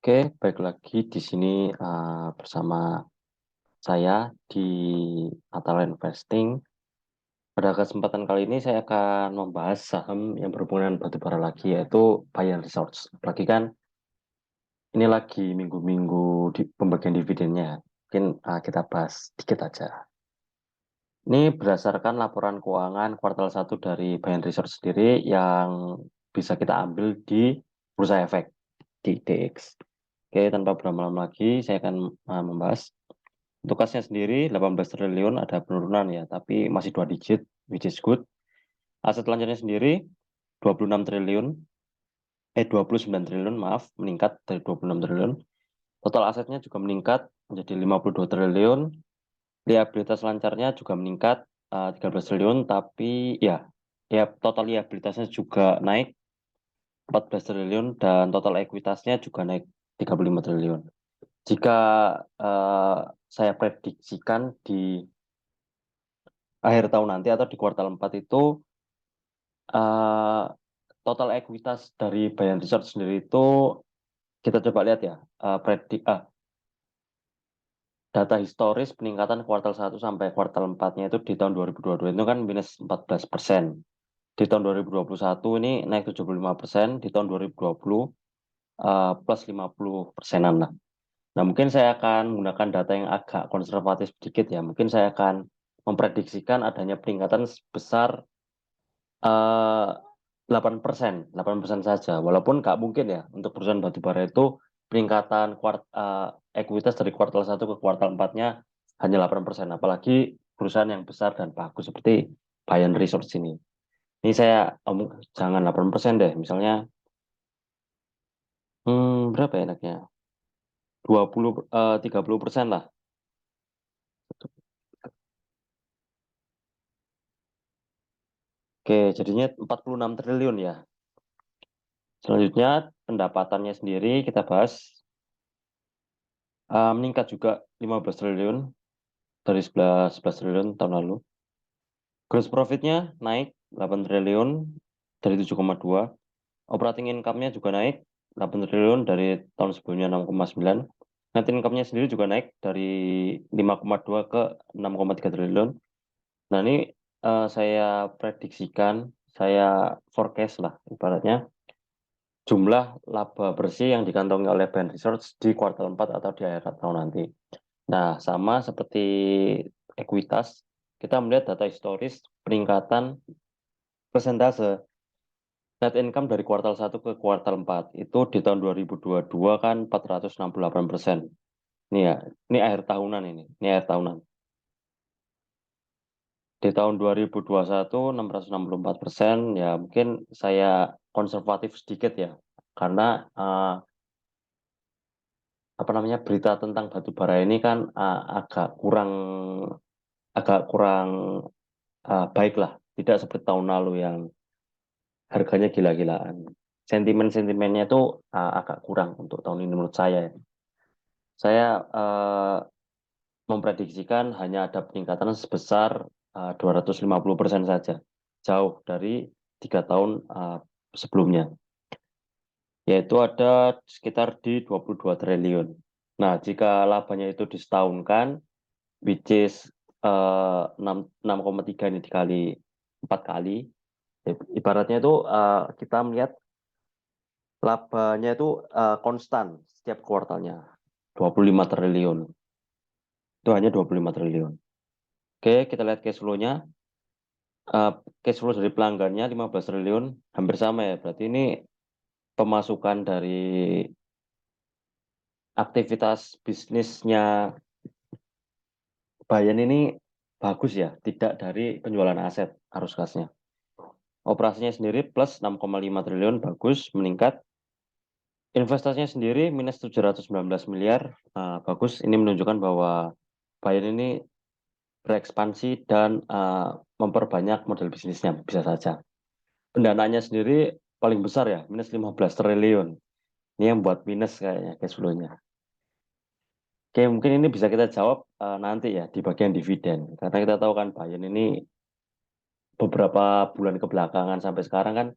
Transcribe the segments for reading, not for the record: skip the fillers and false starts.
Oke, baik lagi di sini bersama saya di Atal Investing. Pada kesempatan kali ini saya akan membahas saham yang berhubungan batubara lagi, yaitu Bayan Resource. Apalagi kan ini lagi minggu-minggu di pembagian dividennya. Mungkin kita bahas dikit aja. Ini berdasarkan laporan keuangan kuartal 1 dari Bayan Resource sendiri yang bisa kita ambil di Bursa Efek di DX. Oke, tanpa berlama-lama lagi, saya akan membahas. Untuk kasnya sendiri 18 triliun ada penurunan ya, tapi masih 2 digit, which is good. Aset lanjutnya sendiri 26 triliun, 29 triliun, maaf, meningkat dari 26 triliun. Total asetnya juga meningkat menjadi 52 triliun. Liabilitas lancarnya juga meningkat 13 triliun, tapi ya total liabilitasnya juga naik 14 triliun dan total ekuitasnya juga naik 35 triliun. Jika eh, saya prediksikan di akhir tahun nanti atau di kuartal 4 itu eh, total ekuitas dari Bayan Research sendiri itu kita coba lihat ya, data historis peningkatan kuartal 1 sampai kuartal 4-nya itu di tahun 2022 itu kan minus 14%. Di tahun 2021 ini naik 75%, di tahun 2020 plus 50%-an lah. Nah, mungkin saya akan menggunakan data yang agak konservatif sedikit ya. Mungkin saya akan memprediksikan adanya peningkatan sebesar eh, 8% saja. Walaupun nggak mungkin ya untuk perusahaan batubara itu peningkatan ekuitas dari kuartal 1 ke kuartal 4-nya hanya 8%. Apalagi perusahaan yang besar dan bagus seperti Bayan Resource ini. Ini saya omong jangan 8% deh. Misalnya berapa ya enaknya? 30% lah. Oke, jadinya 46 triliun ya. Selanjutnya pendapatannya sendiri kita bahas. Meningkat juga 15 triliun dari 11 triliun tahun lalu. Gross profit-nya naik 8 triliun dari 7,2. Operating income-nya juga naik 8 triliun dari tahun sebelumnya 6,9. Net income-nya sendiri juga naik dari 5,2 ke 6,3 triliun. Nah, ini saya prediksikan, saya forecast lah ibaratnya jumlah laba bersih yang dikantongi oleh Band Research di kuartal 4 atau di akhir tahun nanti. Nah, sama seperti ekuitas, kita melihat data historis peningkatan persentase net income dari kuartal 1 ke kuartal 4. Itu di tahun 2022 kan 468%. Ini ya, ini akhir tahunan ini akhir tahunan. Di tahun 2021 664%, ya mungkin saya konservatif sedikit ya, karena apa namanya berita tentang batu bara ini kan agak kurang baik lah, tidak seperti tahun lalu yang harganya gila-gilaan. Sentimen-sentimennya itu agak kurang untuk tahun ini menurut saya. Saya memprediksikan hanya ada peningkatan sebesar 250% saja, jauh dari 3 tahun sebelumnya, yaitu ada sekitar di 22 triliun. Nah, jika labanya itu disetahunkan, which is 6,3 ini dikali 4 kali, ibaratnya itu kita melihat labanya itu konstan setiap kuartalnya 25 triliun. Itu hanya 25 triliun. Oke, kita lihat cash flow-nya. Cash flow dari pelanggannya 15 triliun, hampir sama ya. Berarti ini pemasukan dari aktivitas bisnisnya Bayan ini bagus ya, tidak dari penjualan aset arus kasnya. Operasinya sendiri plus 6,5 triliun, bagus, meningkat. Investasinya sendiri minus 719 miliar, bagus. Ini menunjukkan bahwa Bayan ini berekspansi dan memperbanyak model bisnisnya, bisa saja. Pendanaannya sendiri paling besar ya, minus 15 triliun. Ini yang buat minus kayaknya cash flow-nya. Oke, mungkin ini bisa kita jawab nanti ya di bagian dividen. Karena kita tahu kan Bayan ini beberapa bulan kebelakangan sampai sekarang kan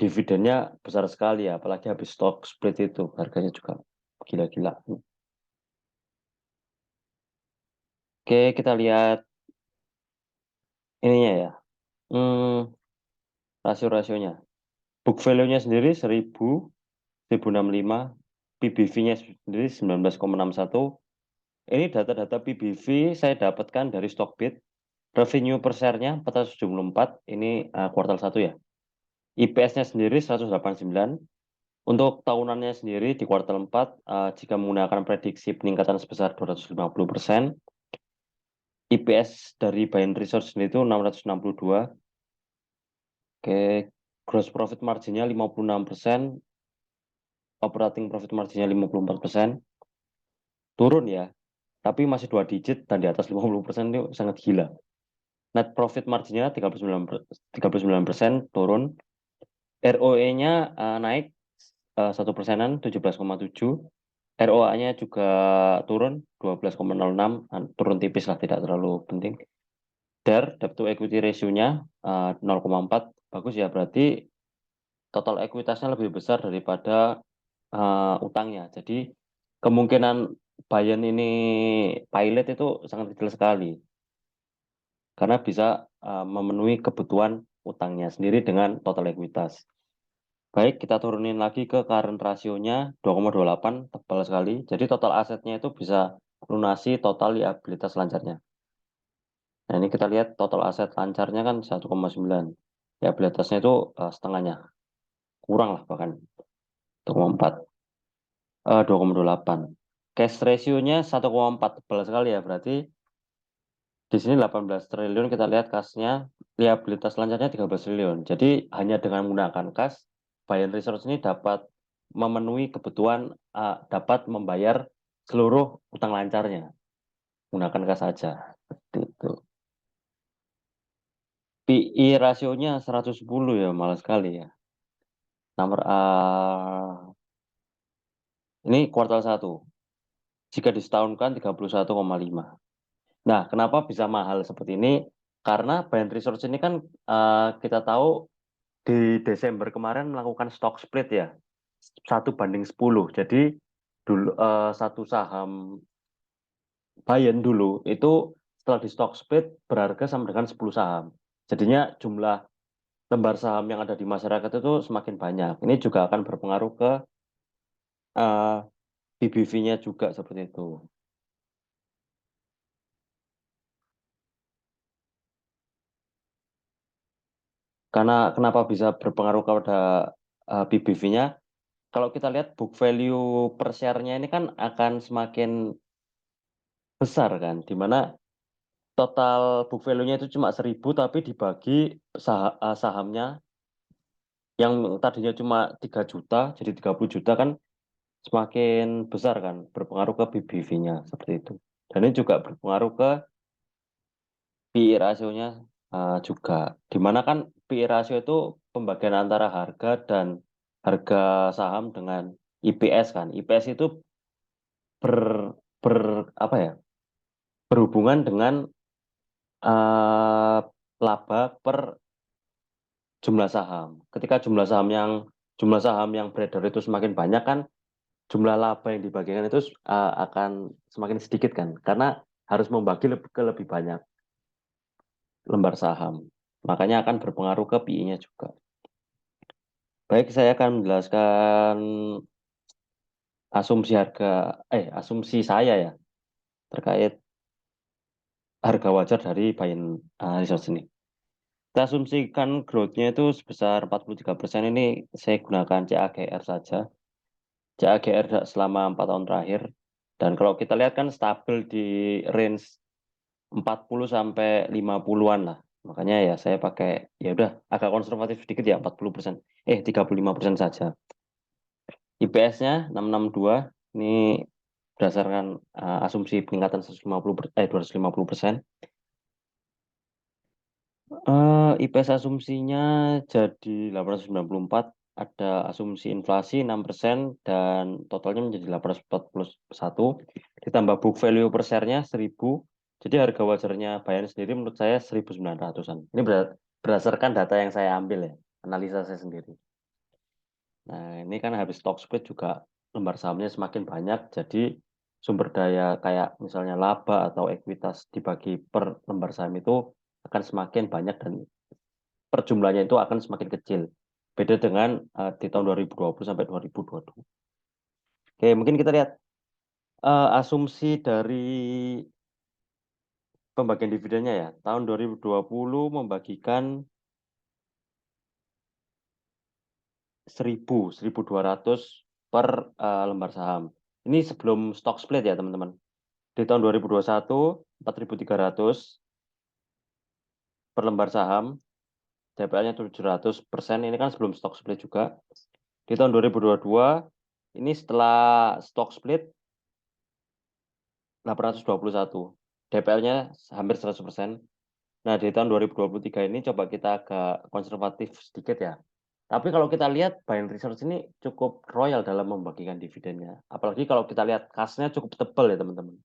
dividennya besar sekali ya, apalagi habis stock split itu harganya juga gila-gila. Oke, kita lihat ininya ya. Hmm, rasio-rasionya. Book value-nya sendiri 1065, PBV-nya sendiri 19,61. Ini data-data PBV saya dapatkan dari Stockbit. Revenue per share-nya 474, ini kuartal 1 ya. IPS-nya sendiri 189. Untuk tahunannya sendiri di kuartal 4, jika menggunakan prediksi peningkatan sebesar 250%, IPS dari Bain Research sendiri itu 662. Oke, gross profit margin-nya 56%, operating profit margin-nya 54%. Turun ya, tapi masih 2 digit dan di atas 50% itu sangat gila. Net profit margin-nya 39%, turun. ROE-nya naik 1%, 17,7. ROA-nya juga turun 12,06, turun tipis lah, tidak terlalu penting. Debt to equity ratio-nya 0,4, bagus ya, berarti total ekuitasnya lebih besar daripada utangnya. Jadi kemungkinan Bayern ini pilot itu sangat kecil sekali karena bisa memenuhi kebutuhan utangnya sendiri dengan total ekuitas. Baik, kita turunin lagi ke current rasionya 2,28, tebal sekali. Jadi total asetnya itu bisa lunasi total liabilitas lancarnya. Nah, ini kita lihat total aset lancarnya kan 1,9. Liabilitasnya itu setengahnya. Kurang lah bahkan 2,4. 2,28. Cash ratio-nya 1,4, tebal sekali ya. Berarti di sini 18 triliun, kita lihat kasnya, liabilitas lancarnya 13 triliun. Jadi hanya dengan menggunakan kas, Bayan Research ini dapat memenuhi kebutuhan, dapat membayar seluruh utang lancarnya menggunakan kas saja. Seperti itu. PI rasionya 110 ya, malas sekali ya. Nomor ini kuartal 1. Jika disetahunkan 31,5. Nah, kenapa bisa mahal seperti ini? Karena Bayan Research ini kan kita tahu di Desember kemarin melakukan stock split ya, 1:10. Jadi dulu satu saham Bayan dulu itu setelah di stock split berharga sama dengan 10 saham. Jadinya jumlah lembar saham yang ada di masyarakat itu semakin banyak. Ini juga akan berpengaruh ke BBV-nya juga seperti itu. Karena kenapa bisa berpengaruh kepada BBV-nya? Kalau kita lihat book value per share-nya ini kan akan semakin besar kan, di mana total book value-nya itu cuma 1.000 tapi dibagi sahamnya yang tadinya cuma 3 juta jadi 30 juta kan semakin besar kan, berpengaruh ke BBV-nya seperti itu. Dan ini juga berpengaruh ke PI rasionya juga. Di mana kan PI rasio itu pembagian antara harga dan harga saham dengan IPS kan. IPS itu ber, ber apa ya? Berhubungan dengan eh, laba per jumlah saham. Ketika jumlah saham yang beredar itu semakin banyak kan, jumlah laba yang dibagikan itu akan semakin sedikit kan, karena harus membagi ke lebih banyak lembar saham. Makanya akan berpengaruh ke PI-nya juga. Baik, saya akan menjelaskan asumsi saya ya terkait harga wajar dari Bain Research ini. Kita asumsikan growth-nya itu sebesar 43%, ini saya gunakan CAGR saja. CAGR selama 4 tahun terakhir. Dan kalau kita lihat kan stabil di range 40 sampai 50-an lah. Makanya ya saya pakai, ya udah agak konservatif sedikit ya, 40%. 35% saja. IPS-nya 662, ini berdasarkan asumsi peningkatan 250%. IPS asumsinya jadi 894, ada asumsi inflasi 6% dan totalnya menjadi 841, ditambah book value per share-nya 1.000, jadi harga wajarnya Bayan sendiri menurut saya 1.900-an. Ini berdasarkan data yang saya ambil ya, analisa saya sendiri. Nah, ini kan habis stock split juga lembar sahamnya semakin banyak, jadi sumber daya kayak misalnya laba atau ekuitas dibagi per lembar saham itu akan semakin banyak dan per jumlahnya itu akan semakin kecil. Beda dengan di tahun 2020 sampai 2022. Oke, mungkin kita lihat asumsi dari pembagian dividennya ya. Tahun 2020 membagikan 1.200 per lembar saham. Ini sebelum stock split ya, teman-teman. Di tahun 2021, 4.300 per lembar saham, DPL-nya 700%, ini kan sebelum stock split juga. Di tahun 2022, ini setelah stock split, 821. DPL-nya hampir 100%. Nah, di tahun 2023 ini coba kita agak konservatif sedikit ya. Tapi kalau kita lihat Bain Research ini cukup royal dalam membagikan dividennya. Apalagi kalau kita lihat kasnya cukup tebal ya, teman-teman.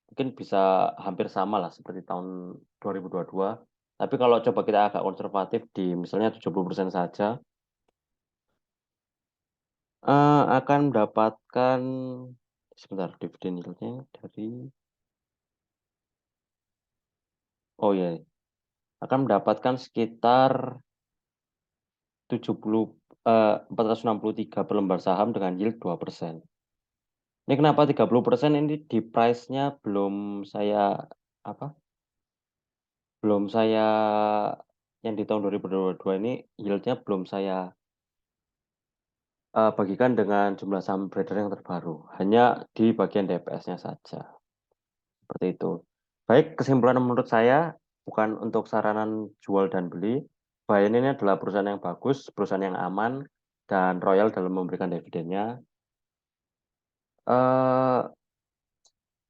Mungkin bisa hampir sama lah seperti tahun 2022. Tapi kalau coba kita agak konservatif di misalnya 70% saja, akan mendapatkan sebentar dividen yield-nya dari oh ya, akan mendapatkan sekitar 463 per lembar saham dengan yield 2%. Ini kenapa 30%, ini di price-nya apa, belum saya yang di tahun 2022 ini yield-nya belum saya bagikan dengan jumlah saham beredar yang terbaru, hanya di bagian DPS-nya saja, seperti itu. Baik, kesimpulan menurut saya, bukan untuk saranan jual dan beli, Bain ini adalah perusahaan yang bagus, perusahaan yang aman, dan royal dalam memberikan dividennya. Eh,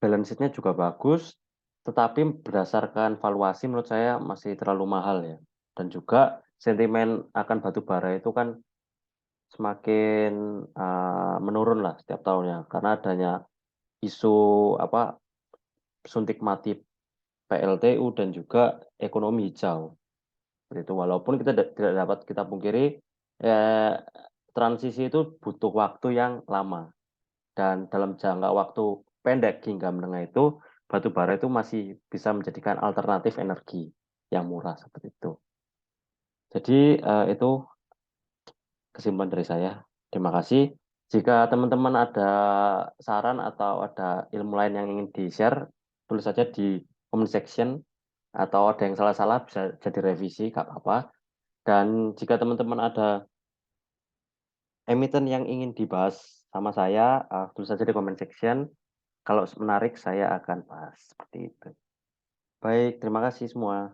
Balance sheet-nya juga bagus, tetapi berdasarkan valuasi menurut saya masih terlalu mahal ya. Dan juga sentimen akan batu bara itu kan semakin menurun lah setiap tahunnya karena adanya isu apa suntik mati PLTU dan juga ekonomi hijau. Seperti itu. Walaupun kita tidak dapat kita pungkiri eh, transisi itu butuh waktu yang lama. Dan dalam jangka waktu pendek hingga menengah itu, batu bara itu masih bisa menjadikan alternatif energi yang murah seperti itu. Jadi itu kesimpulan dari saya. Terima kasih. Jika teman-teman ada saran atau ada ilmu lain yang ingin di-share, tulis saja di comment section atau ada yang salah-salah bisa jadi revisi, nggak apa-apa. Dan jika teman-teman ada emiten yang ingin dibahas sama saya, tulis saja di comment section. Kalau menarik, saya akan bahas seperti itu. Baik, terima kasih semua.